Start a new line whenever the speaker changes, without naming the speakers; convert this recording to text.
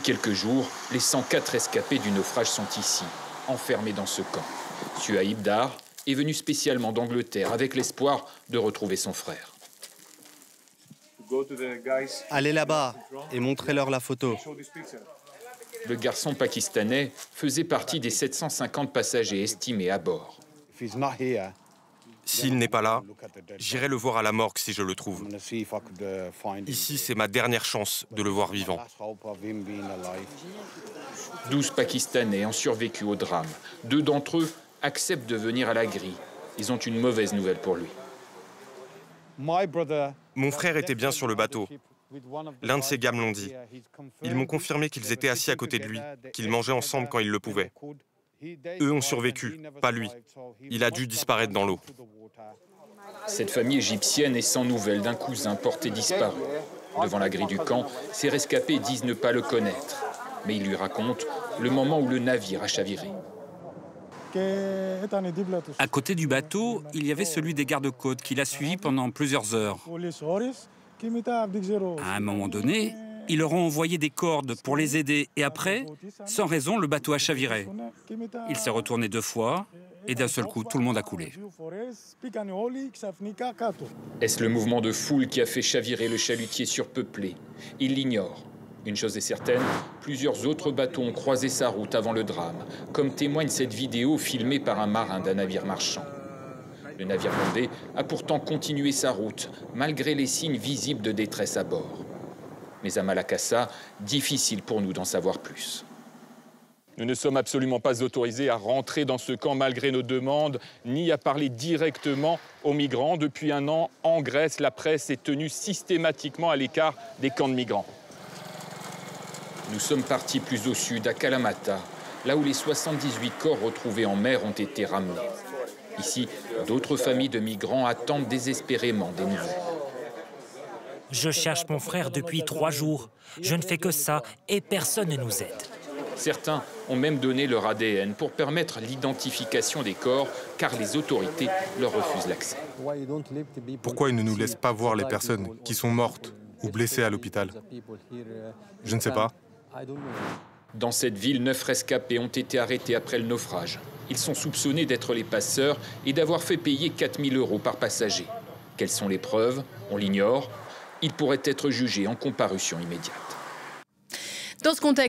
Quelques jours, les 104 rescapés du naufrage sont ici, enfermés dans ce camp. Suhaib Dar est venu spécialement d'Angleterre avec l'espoir de retrouver son frère.
Allez là-bas et montrez-leur la photo.
Le garçon pakistanais faisait partie des 750 passagers estimés à bord.
S'il n'est pas là, j'irai le voir à la morgue si je le trouve. Ici, c'est ma dernière chance de le voir vivant.
12 Pakistanais ont survécu au drame. 2 d'entre eux acceptent de venir à la grille. Ils ont une mauvaise nouvelle pour lui.
Mon frère était bien sur le bateau. L'un de ses gars me l'ont dit. Ils m'ont confirmé qu'ils étaient assis à côté de lui, qu'ils mangeaient ensemble quand ils le pouvaient. Eux ont survécu, pas lui. Il a dû disparaître dans l'eau.
Cette famille égyptienne est sans nouvelles d'un cousin porté disparu. Devant la grille du camp, ces rescapés disent ne pas le connaître. Mais ils lui racontent le moment où le navire a chaviré.
À côté du bateau, il y avait celui des gardes-côtes qui l'a suivi pendant plusieurs heures. À un moment donné, ils leur ont envoyé des cordes pour les aider. Et après, sans raison, le bateau a chaviré. Il s'est retourné 2 fois et d'un seul coup, tout le monde a coulé.
Est-ce le mouvement de foule qui a fait chavirer le chalutier surpeuplé? Il l'ignore. Une chose est certaine, plusieurs autres bateaux ont croisé sa route avant le drame, comme témoigne cette vidéo filmée par un marin d'un navire marchand. Le navire bondé a pourtant continué sa route, malgré les signes visibles de détresse à bord. Mais à Malakassa, difficile pour nous d'en savoir plus.
Nous ne sommes absolument pas autorisés à rentrer dans ce camp malgré nos demandes, ni à parler directement aux migrants. Depuis 1 an, en Grèce, la presse est tenue systématiquement à l'écart des camps de migrants.
Nous sommes partis plus au sud, à Kalamata, là où les 78 corps retrouvés en mer ont été ramenés. Ici, d'autres familles de migrants attendent désespérément des nouvelles.
Je cherche mon frère depuis 3 jours. Je ne fais que ça et personne ne nous aide.
Certains ont même donné leur ADN pour permettre l'identification des corps, car les autorités leur refusent l'accès.
Pourquoi ils ne nous laissent pas voir les personnes qui sont mortes ou blessées à l'hôpital? Je ne sais pas.
Dans cette ville, 9 rescapés ont été arrêtés après le naufrage. Ils sont soupçonnés d'être les passeurs et d'avoir fait payer 4 000 € par passager. Quelles sont les preuves? On l'ignore. Ils pourraient être jugés en comparution immédiate.
Dans ce contexte,